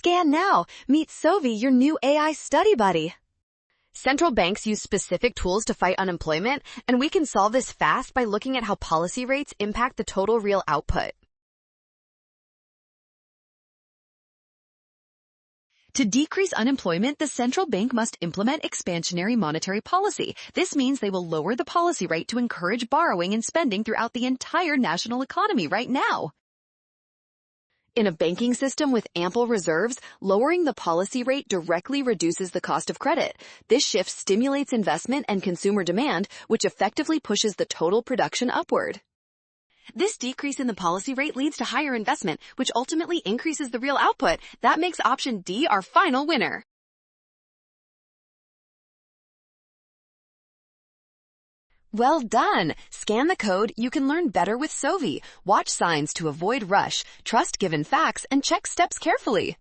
Scan now. Meet Sovi, your new AI study buddy. Central banks use specific tools to fight unemployment, and we can solve this fast by looking at how policy rates impact the total real output. To decrease unemployment, the central bank must implement expansionary monetary policy. This means they will lower the policy rate to encourage borrowing and spending throughout the entire national economy right now. In a banking system with ample reserves, lowering the policy rate directly reduces the cost of credit. This shift stimulates investment and consumer demand, which effectively pushes the total production upward. This decrease in the policy rate leads to higher investment, which ultimately increases the real output. That makes option D our final winner. Well done! Scan the code. You can learn better with Sovi. Watch signs to avoid rush, trust given facts, and check steps carefully.